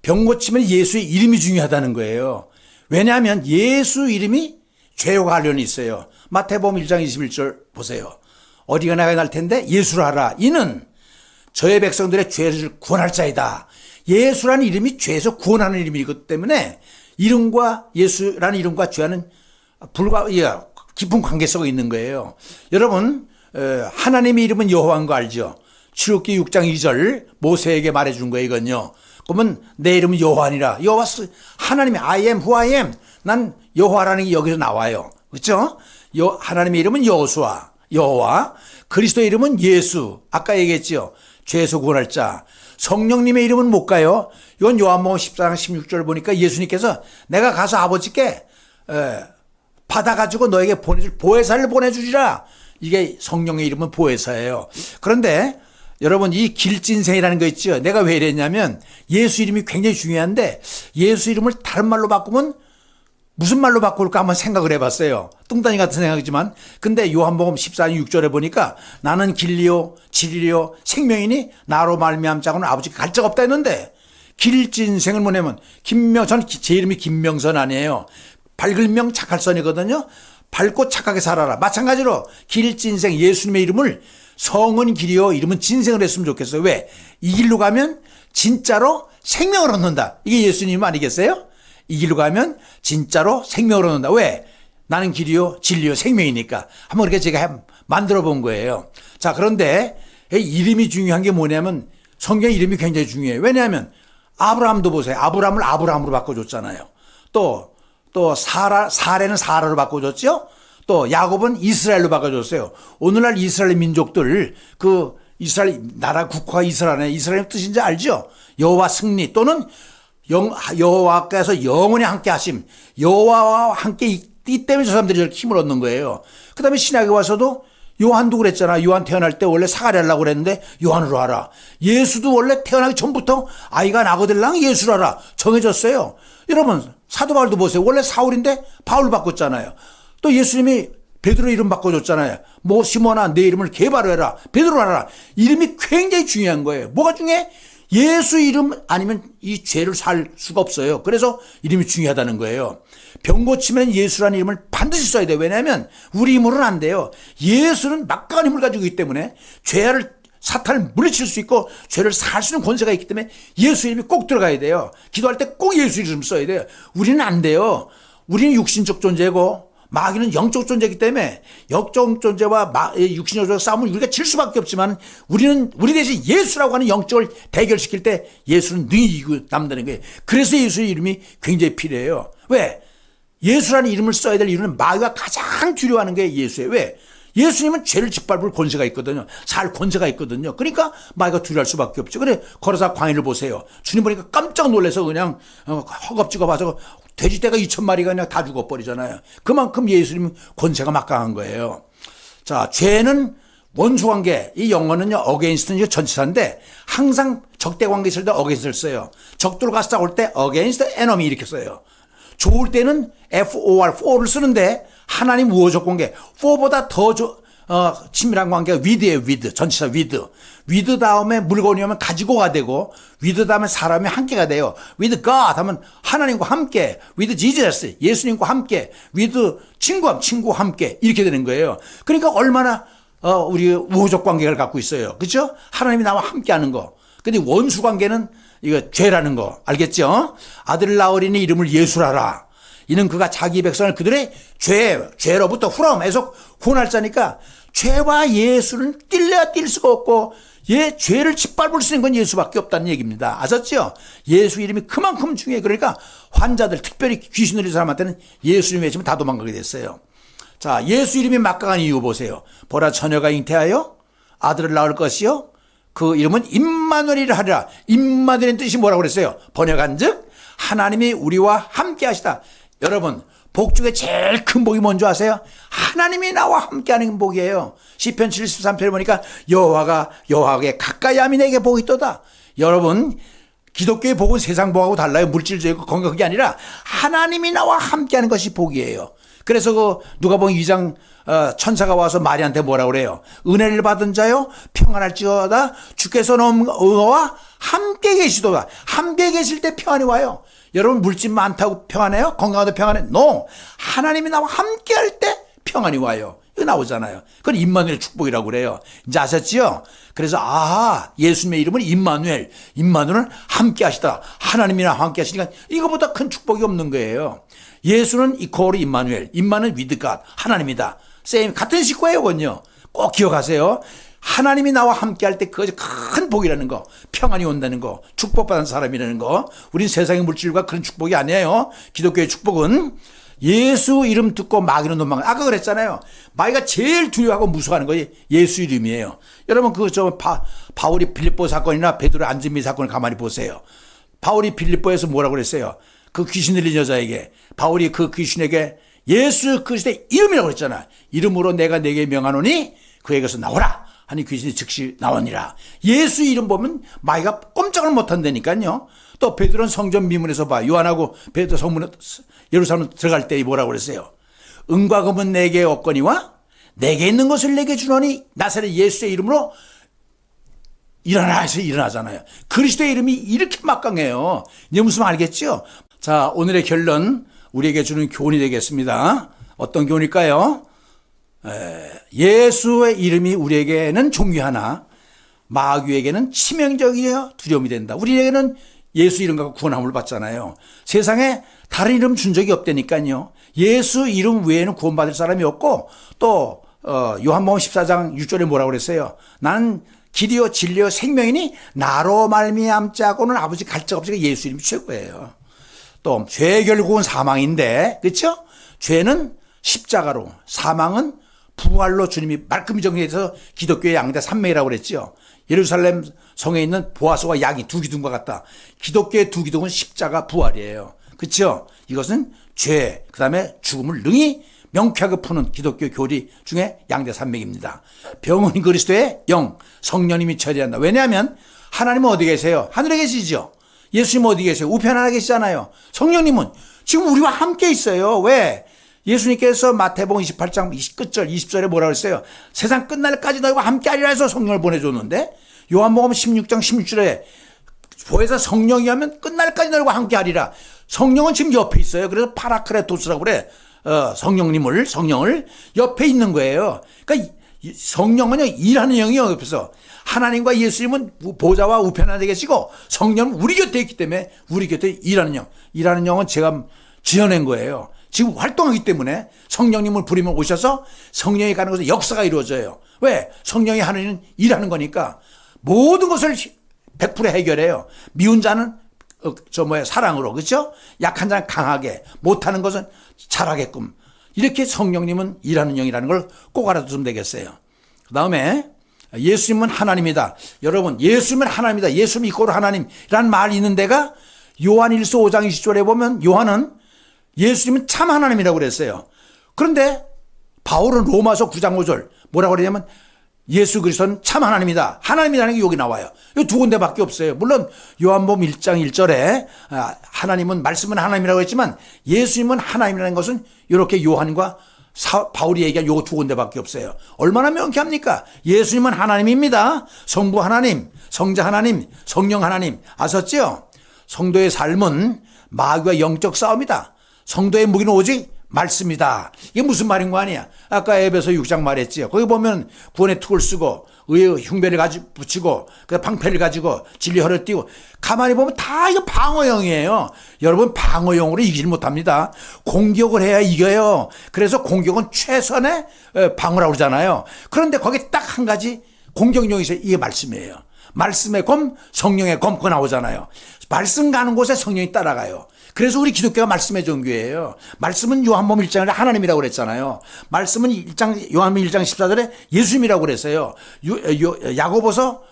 병 고침은 예수의 이름이 중요하다는 거예요. 왜냐하면 예수 이름이 죄와 관련이 있어요. 마태복음 1장 21절 보세요. 어디가 나가야 날 텐데 예수라 하라. 이는 저의 백성들의 죄를 구원할 자이다. 예수라는 이름이 죄에서 구원하는 이름이기 때문에 이름과 예수라는 이름과 죄와는 깊은 관계성이 있는 거예요. 여러분 하나님의 이름은 여호와인 거 알죠? 출애굽기 6장 2절 모세에게 말해준 거예요. 이건요. 그러면 내 이름은 여호와니라. 여호와 하나님이 I am who I am. 난 여호와라는 게 여기서 나와요. 그렇죠? 하나님의 이름은 여호와. 그리스도의 이름은 예수. 아까 얘기했죠. 죄에서 구원할 자. 성령님의 이름은 뭘까요? 이건 요한복음 14장 16절 보니까 예수님께서 내가 가서 아버지께 받아가지고 너에게 보내줄 보혜사를 보내주리라. 이게 성령의 이름은 보혜사예요. 그런데 여러분 이 길진생이라는 거 있죠. 내가 왜 이랬냐면 예수 이름이 굉장히 중요한데 예수 이름을 다른 말로 바꾸면 무슨 말로 바꿀까 한번 생각을 해봤어요. 뚱딴이 같은 생각이지만 근데 요한복음 14장 6절에 보니까 나는 길리요 진리요 생명이니 나로 말미암 자고는 아버지께 갈 자가 없다 했는데 길진생은 뭐냐면 저는 제 이름이 김명선 아니에요. 밝을 명 착할 선이거든요. 밝고 착하게 살아라. 마찬가지로 길진생 예수님의 이름을 성은 길이요 이름은 진생을 했으면 좋겠어요. 왜? 이 길로 가면 진짜로 생명을 얻는다. 이게 예수님 아니겠어요? 이 길로 가면 진짜로 생명을 얻는다. 왜? 나는 길이요 진리요 생명이니까. 한번 이렇게 제가 만들어 본 거예요. 자, 그런데 이름이 중요한 게 뭐냐면 성경 이름이 굉장히 중요해요. 왜냐하면 아브라함도 보세요. 아브라함을 아브라함으로 바꿔줬잖아요. 또 사레는 사라로 바꿔줬죠. 또 야곱은 이스라엘로 바꿔줬어요. 오늘날 이스라엘 민족들 이스라엘 나라 국화 이스라엘의 뜻인지 알죠? 여호와 승리 또는 여호와께서 영원히 함께 하심. 여호와와 함께 있기 때문에 저 사람들이 저렇게 힘을 얻는 거예요. 그 다음에 신약에 와서도 요한도 그랬잖아. 요한 태어날 때 원래 사가랴 하려고 그랬는데 요한으로 하라. 예수도 원래 태어나기 전부터 아이가 나거들랑 예수로 하라 정해졌어요. 여러분 사도 바울도 보세요. 원래 사울인데 바울로 바꿨잖아요. 또 예수님이 베드로 이름 바꿔줬잖아요. 뭐 시몬아 내 이름을 게바로 해라. 베드로 하라. 이름이 굉장히 중요한 거예요. 뭐가 중요해? 예수 이름 아니면 이 죄를 살 수가 없어요. 그래서 이름이 중요하다는 거예요. 병 고치면 예수라는 이름을 반드시 써야 돼요. 왜냐하면 우리 힘으로는 안 돼요. 예수는 막강한 힘을 가지고 있기 때문에 사탄을 물리칠 수 있고 죄를 살 수 있는 권세가 있기 때문에 예수 이름이 꼭 들어가야 돼요. 기도할 때 꼭 예수 이름 써야 돼요. 우리는 안 돼요. 우리는 육신적 존재고 마귀는 영적 존재이기 때문에 영적 존재와 육신적 존재와 싸움을 우리가 질 수밖에 없지만 우리 대신 예수라고 하는 영적을 대결시킬 때 예수는 능히 이기고 남다는 거예요. 그래서 예수의 이름이 굉장히 필요해요. 왜? 예수라는 이름을 써야 될 이유는 마귀가 가장 두려워하는 게 예수예요. 왜? 예수님은 죄를 짓밟을 권세가 있거든요. 살 권세가 있거든요. 그러니까 마귀가 두려워할 수밖에 없죠. 그래 거라사 광야를 보세요. 주님 보니까 깜짝 놀라서 그냥 허겁지겁 와서 돼지떼가 2,000마리가 그냥 다 죽어버리잖아요. 그만큼 예수님 권세가 막강한 거예요. 자, 죄는 원수관계, 이 영어는요, 어게인스트는 전치사인데 항상 적대관계 있을 때 어게인스트를 써요. 적들과 싸울 때 어게인스트 에너미 이렇게 써요. 좋을 때는 FOR를 쓰는데 하나님 우호적 관계, for보다 더 친밀한 관계가 with예요. with, 전치사 with. with 다음에 물건이 오면 가지고가 되고 with 다음에 사람이 함께가 돼요. with God 하면 하나님과 함께, with Jesus, 예수님과 함께, with 친구와 함께 이렇게 되는 거예요. 그러니까 얼마나 우리 우호적 관계를 갖고 있어요. 그렇죠? 하나님이 나와 함께하는 거. 근데 원수 관계는 이거 죄라는 거 알겠죠? 아들 낳으리니 이름을 예수라라. 이는 그가 자기 백성을 그들의 죄로부터 후럼에서 구원할 자니까 죄와 예수는 뛸래야 뛸 수가 없고 죄를 짓밟을 수 있는 건 예수밖에 없다는 얘기입니다. 아셨죠? 예수 이름이 그만큼 중요해. 그러니까 환자들 특별히 귀신 들린 사람한테는 예수님 외치면 다 도망가게 됐어요. 자, 예수 이름이 막강한 이유 보세요. 보라 처녀가 잉태하여 아들을 낳을 것이요 그 이름은 임마누엘이라 하리라. 임마누엘의 뜻이 뭐라고 그랬어요? 번역한즉 하나님이 우리와 함께 하시다. 여러분 복 중에 제일 큰 복이 뭔지 아세요? 하나님이 나와 함께하는 복이에요. 시편 73편에 보니까 여호와께 가까이 함이 내게 복이 있도다. 여러분 기독교의 복은 세상 복하고 달라요. 물질적이고 건강 그게 아니라 하나님이 나와 함께하는 것이 복이에요. 그래서 그 누가복음 2장 천사가 와서 마리아한테 뭐라고 그래요? 은혜를 받은 자요 평안할지어다 주께서 너와 함께 계시도다. 함께 계실 때 평안이 와요. 여러분 물질 많다고 평안해요? 건강하다 평안해? No. 하나님이 나와 함께 할 때 평안이 와요. 이거 나오잖아요. 그건 임마누엘 축복이라고 그래요. 이제 아셨지요? 그래서 예수님의 이름은 임마누엘. 임마누엘은 함께 하시다. 하나님이랑 함께 하시니까 이거보다 큰 축복이 없는 거예요. 예수는 이코어로 임마누엘. 임마는 with God. 하나님이다. 같은 식구예요, 그건요. 꼭 기억하세요. 하나님이 나와 함께 할 때 그것이 큰 복이라는 거, 평안이 온다는 거, 축복받은 사람이라는 거. 우린 세상의 물질과 그런 축복이 아니에요. 기독교의 축복은 예수 이름 듣고 마귀는 도망가. 아까 그랬잖아요. 마귀가 제일 두려워하고 무서워하는 것이 예수 이름이에요. 여러분 바울이 빌립보 사건이나 베드로 안진미 사건을 가만히 보세요. 바울이 빌립보에서 뭐라고 그랬어요? 그 귀신 들린 여자에게 바울이 그 귀신에게 예수 그리스도의 이름이라고 그랬잖아. 이름으로 내가 내게 명하노니 그에게서 나오라. 하니 귀신이 즉시 나오니라. 예수 이름 보면 마귀가 꼼짝을 못한다니까요. 또 베드로는 성전 미문에서 봐. 요한하고 베드로 성문에 예루살렘 들어갈 때 뭐라고 그랬어요? 은과 금은 내게 없거니와 내게 있는 것을 내게 주노니 나사렛 예수의 이름으로 일어나 해서 일어나잖아요. 그리스도의 이름이 이렇게 막강해요. 이제 무슨 말 알겠죠? 자, 오늘의 결론 우리에게 주는 교훈이 되겠습니다. 어떤 교훈일까요? 예수의 이름이 우리에게는 존귀하나 마귀에게는 치명적이며 두려움이 된다. 우리에게는 예수 이름 갖고 구원함을 받잖아요. 세상에 다른 이름 준 적이 없다니까요. 예수 이름 외에는 구원받을 사람이 없고 또 요한복음 14장 6절에 뭐라고 그랬어요? 나는 길이요 진리요 생명이니 나로 말미암자고는 아버지 갈 적 없이 예수 이름이 최고예요. 또 죄의 결국은 사망인데 그렇죠? 죄는 십자가로 사망은 부활로 주님이 말끔히 정리해서 기독교의 양대 산맥이라고 그랬죠. 예루살렘 성에 있는 보아소와 양이 두 기둥과 같다. 기독교의 두 기둥은 십자가 부활이에요. 그렇죠? 이것은 죄, 그 다음에 죽음을 능히 명쾌하게 푸는 기독교 교리 중에 양대 산맥입니다. 병은 그리스도의 영, 성령님이 처리한다. 왜냐하면 하나님은 어디 계세요? 하늘에 계시죠. 예수님 어디 계세요? 우편 하나 계시잖아요. 성령님은 지금 우리와 함께 있어요. 왜? 예수님께서 마태복음 28장 끝절 20절에 뭐라고 했어요? 세상 끝날까지 너희와 함께하리라 해서 성령을 보내줬는데 요한복음 16장 16절에 보혜사 성령이 하면 끝날까지 너희와 함께하리라. 성령은 지금 옆에 있어요. 그래서 파라크레토스라고 그래. 성령을 옆에 있는 거예요. 그러니까 성령은요 일하는 영이요 옆에서 하나님과 예수님은 보좌와 우편하게 계시고 성령은 우리 곁에 있기 때문에 우리 곁에 일하는 영은 제가 지어낸 거예요. 지금 활동하기 때문에 성령님을 부리면 오셔서 성령이 가는 곳에 역사가 이루어져요. 왜? 성령이 하는 일하는 거니까 모든 것을 100% 해결해요. 미운 자는 사랑으로, 그렇죠? 약한 자는 강하게, 못하는 것은 잘하게끔. 이렇게 성령님은 일하는 영이라는 걸 꼭 알아두면 되겠어요. 그 다음에 예수님은 하나님이다. 여러분, 예수님은 하나님이다. 예수님 이꼬르 하나님이라는 말이 있는 데가 요한일서 5장 20절에 보면 요한은 예수님은 참 하나님이라고 그랬어요. 그런데 바울은 로마서 9장 5절 뭐라고 그러냐면 예수 그리스도는 참 하나님이다. 하나님이라는 게 여기 나와요. 이 두 군데밖에 없어요. 물론 요한복음 1장 1절에 하나님은 말씀은 하나님이라고 했지만 예수님은 하나님이라는 것은 이렇게 요한과 바울이 얘기한 요 두 군데밖에 없어요. 얼마나 명쾌합니까? 예수님은 하나님입니다. 성부 하나님, 성자 하나님, 성령 하나님. 아셨죠? 성도의 삶은 마귀와 영적 싸움이다. 성도의 무기는 오직 말씀이다. 이게 무슨 말인 거 아니야? 아까 에베소 6장 말했지요. 거기 보면 구원의 툭을 쓰고 의의 흉배를 붙이고 그 방패를 가지고 진리 혀를 띄고 가만히 보면 다 이거 방어용이에요. 여러분 방어용으로 이기질 못합니다. 공격을 해야 이겨요. 그래서 공격은 최선의 방어라고 그러잖아요. 그런데 거기 딱 한 가지 공격용이 있어요. 이게 말씀이에요. 말씀의 검, 성령의 검, 그거 나오잖아요. 말씀 가는 곳에 성령이 따라가요. 그래서 우리 기독교가 말씀의 종교예요. 말씀은 요한복음 1장에 하나님이라고 그랬잖아요. 말씀은 요한복음 1장 14절에 예수님이라고 그랬어요. 야고보서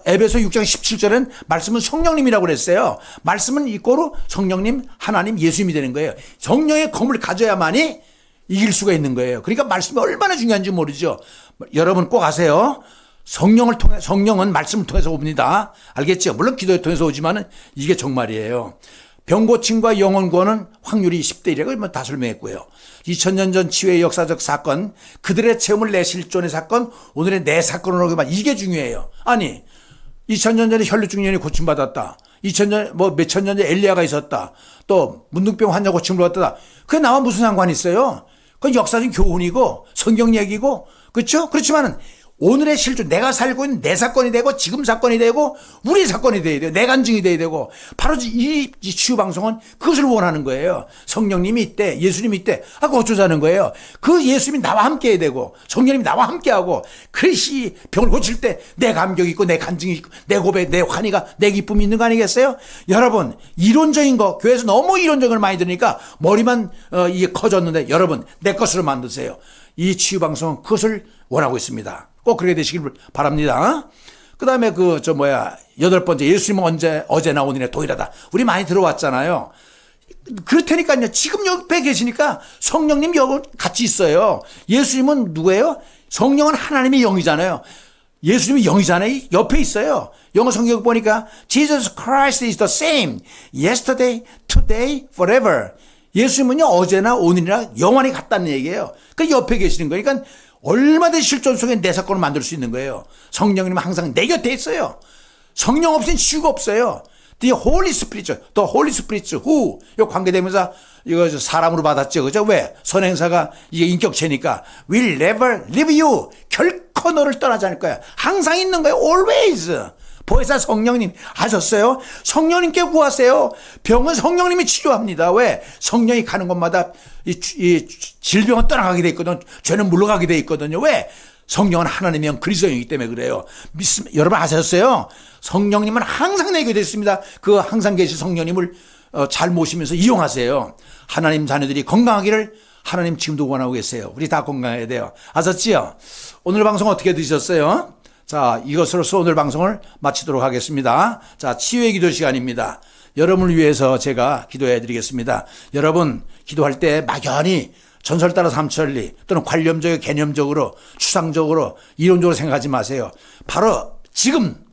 에베소 6장 17절엔 말씀은 성령님이라고 그랬어요. 말씀은 이꼬로 성령님, 하나님, 예수님이 되는 거예요. 성령의 검을 가져야만이 이길 수가 있는 거예요. 그러니까 말씀이 얼마나 중요한지 모르죠. 여러분 꼭 아세요. 성령은 말씀을 통해서 옵니다. 알겠죠? 물론 기도를 통해서 오지만은 이게 정말이에요. 병고침과 영혼 구원은 확률이 10대 1이라고 다 설명했고요. 2000년 전 치유의 역사적 사건, 그들의 체험을 내 실존의 사건, 오늘의 내 사건으로 보면 이게 중요해요. 아니, 2000년 전에 혈루증 연이 고침받았다. 2000년, 몇천 년 전에 엘리야가 있었다. 또 문둥병 환자 고침을 받았다. 그게 나와 무슨 상관이 있어요? 그건 역사적 교훈이고 성경 얘기고, 그렇죠? 그렇지만은 오늘의 실존, 내가 살고 있는 내 사건이 되고 지금 사건이 되고 우리 사건이 돼야 돼요. 내 간증이 돼야 되고 바로 이 치유방송은 그것을 원하는 거예요. 성령님이 있대, 예수님이 있대. 그거 어쩌자는 거예요. 그 예수님이 나와 함께 해야 되고 성령님이 나와 함께하고 그것이 병을 고칠 때 내 감격이 있고 내 간증이 있고 내 고백, 내 환희가, 내 기쁨이 있는 거 아니겠어요? 여러분, 이론적인 거 교회에서 너무 이론적인 걸 많이 들으니까 머리만 이게 커졌는데 여러분 내 것으로 만드세요. 이 치유방송은 그것을 원하고 있습니다. 꼭 그렇게 되시길 바랍니다. 그 다음에 여덟 번째, 예수님은 어제나 오늘이나 동일하다. 우리 많이 들어왔잖아요. 그렇다니까요. 지금 옆에 계시니까 성령님 여기 같이 있어요. 예수님은 누구예요? 성령은 하나님의 영이잖아요. 예수님이 영이잖아요. 옆에 있어요. 영어 성경 보니까 Jesus Christ is the same yesterday, today, forever. 예수님은요 어제나 오늘이나 영원히 같다는 얘기예요. 그 옆에 계시는 거예요. 그러니까 얼마든지 실존 속에 내 사건을 만들 수 있는 거예요. 성령님은 항상 내 곁에 있어요. 성령 없이는 치유가 없어요. The Holy Spirit, the Holy Spirit who 이 관계되면서 이거 사람으로 받았죠, 그죠? 왜? 선행사가 이게 인격체니까 will never leave you. 결코 너를 떠나지 않을 거야. 항상 있는 거예요. Always. 보혜사 성령님 아셨어요? 성령님께 구하세요. 병은 성령님이 치료합니다. 왜? 성령이 가는 곳마다 이 질병은 떠나가게 돼 있거든. 죄는 물러가게 돼 있거든요. 왜? 성령은 하나님의 영 그리스도이기 때문에 그래요. 여러분 아셨어요? 성령님은 항상 내 곁에 있습니다. 그 항상 계신 성령님을 잘 모시면서 이용하세요. 하나님 자녀들이 건강하기를 하나님 지금도 원하고 계세요. 우리 다 건강해야 돼요. 아셨지요? 오늘 방송 어떻게 드셨어요? 자, 이것으로서 오늘 방송을 마치도록 하겠습니다. 자, 치유의 기도 시간입니다. 여러분을 위해서 제가 기도해 드리겠습니다. 여러분, 기도할 때 막연히 전설 따라 삼천리 또는 관념적이고 개념적으로 추상적으로 이론적으로 생각하지 마세요. 바로 지금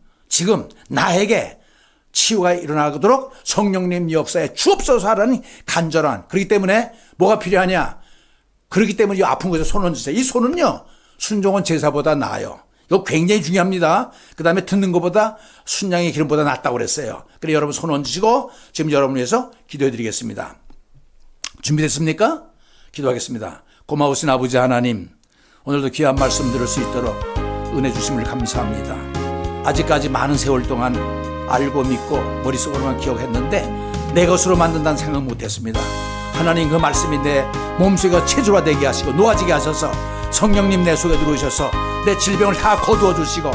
나에게 치유가 일어나도록 성령님 역사에 주옵소서 하라는 간절한, 그렇기 때문에 뭐가 필요하냐? 그렇기 때문에 이 아픈 곳에 손 얹으세요. 이 손은요, 순종은 제사보다 나아요. 이거 굉장히 중요합니다. 그 다음에 듣는 것보다 순양의 기름보다 낫다고 그랬어요. 그래 여러분 손 얹으시고 지금 여러분을 위해서 기도해 드리겠습니다. 준비됐습니까? 기도하겠습니다. 고마우신 아버지 하나님, 오늘도 귀한 말씀 들을 수 있도록 은혜 주심을 감사합니다. 아직까지 많은 세월 동안 알고 믿고 머릿속으로만 기억했는데 내 것으로 만든다는 생각 못했습니다. 하나님 그 말씀이 내 몸속에 체질화되게 하시고 놓아지게 하셔서 성령님 내 속에 들어오셔서 내 질병을 다 거두어 주시고,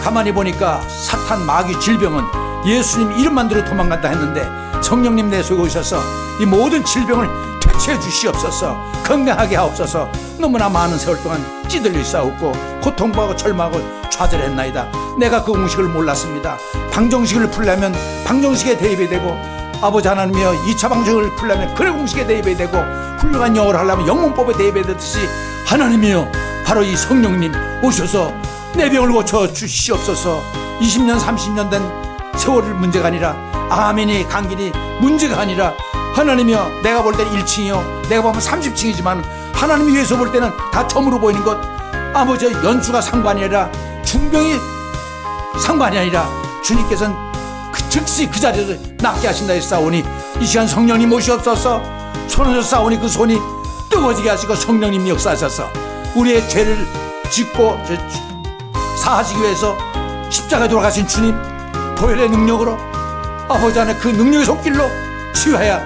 가만히 보니까 사탄 마귀 질병은 예수님 이름만 들어 도망간다 했는데 성령님 내 속에 오셔서 이 모든 질병을 퇴치해 주시옵소서. 건강하게 하옵소서. 너무나 많은 세월 동안 찌들려 싸웠고 고통받고 절망하고 좌절했나이다. 내가 그 공식을 몰랐습니다. 방정식을 풀려면 방정식에 대입이 되고, 아버지 하나님이여 2차 방정식을 풀려면 그래 공식에 대입이 되고, 훌륭한 영어를 하려면 영문법에 대입이 되듯이 하나님이여 바로 이 성령님 오셔서 내 병을 고쳐 주시옵소서. 20년 30년 된 세월을 문제가 아니라 암이니 감기니 문제가 아니라 하나님이여 내가 볼 때는 1층이요 내가 보면 30층이지만 하나님이 위에서 볼 때는 다 점으로 보이는 것, 아버지 연수가 상관이 아니라 중병이 상관이 아니라 주님께서는 즉시 그 자리에서 낫게 하신다 했사오니 이 시간 성령님 오시옵소서. 손으로 싸우니 그 손이 뜨거워지게 하시고 성령님 역사하셔서 우리의 죄를 짓고 사하시기 위해서 십자가에 돌아가신 주님 보혈의 능력으로 아버지 안에 그 능력의 손길로 치유하여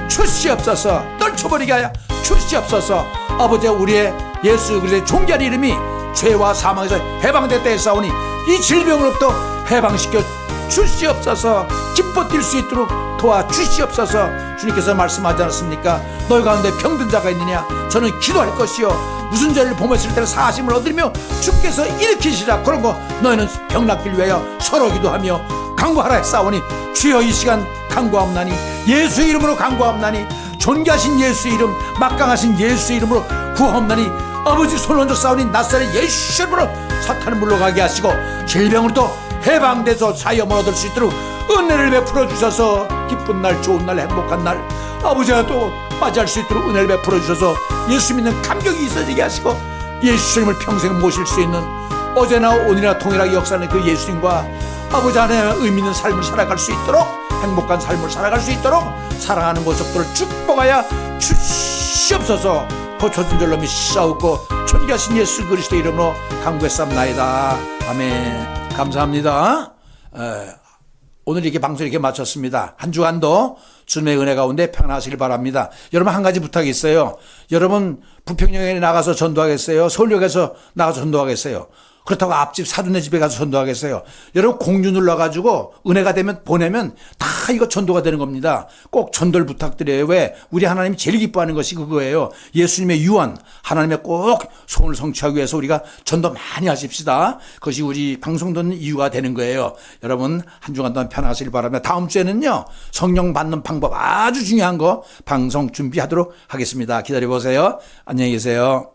주시옵소서. 떨쳐버리게 하여 주시옵소서. 아버지 우리의 예수 그리스도의 존귀한 이름이 죄와 사망에서 해방됐다 했사오니 이 질병으로부터 해방시켜 주시옵소서. 기뻐 뛸 수 있도록 도와주시옵소서. 주님께서 말씀하지 않았습니까? 너희 가운데 병든 자가 있느냐? 저는 기도할 것이요 무슨 죄를 범했을 때는 사하심을 얻으며 주께서 일으키시라. 그런 거 너희는 병 낫길 위하여 서로 기도하며 간구하라 했사오니 주여 이 시간 간구하옵나니 예수 이름으로 간구하옵나니 존귀하신 예수 이름 막강하신 예수 이름으로 구하옵나니 아버지 손 얹어 싸우니 낯설의 예수 이름으로 사탄을 물러가게 하시고 질병으로도 해방돼서 사염을 얻을 수 있도록 은혜를 베풀어 주셔서 기쁜 날 좋은 날 행복한 날 아버지가 또 맞이할 수 있도록 은혜를 베풀어 주셔서 예수 믿는 감격이 있어지게 하시고 예수님을 평생 모실 수 있는 어제나 오늘이나 동일하게 역사하는 그 예수님과 아버지 안에 의미 있는 삶을 살아갈 수 있도록 행복한 삶을 살아갈 수 있도록 사랑하는 모습들을 축복하여 주시옵소서. 고쳐진 줄로 믿사옵고 존귀하신 예수 그리스도 이름으로 간구했사옵나이다. 아멘. 감사합니다. 오늘 이렇게 방송 이렇게 마쳤습니다. 한 주간도 주님의 은혜 가운데 평안하시길 바랍니다. 여러분 한 가지 부탁이 있어요. 여러분 부평역에 나가서 전도하겠어요? 서울역에서 나가서 전도하겠어요? 그렇다고 앞집 사돈네 집에 가서 전도하겠어요? 여러분 공유 눌러가지고 은혜가 되면 보내면 다 이거 전도가 되는 겁니다. 꼭 전도를 부탁드려요. 왜? 우리 하나님이 제일 기뻐하는 것이 그거예요. 예수님의 유언, 하나님의 꼭 소원을 성취하기 위해서 우리가 전도 많이 하십시다. 그것이 우리 방송 듣는 이유가 되는 거예요. 여러분 한 주간 동안 편하시길 바랍니다. 다음 주에는요 성령 받는 방법 아주 중요한 거 방송 준비하도록 하겠습니다. 기다려보세요. 안녕히 계세요.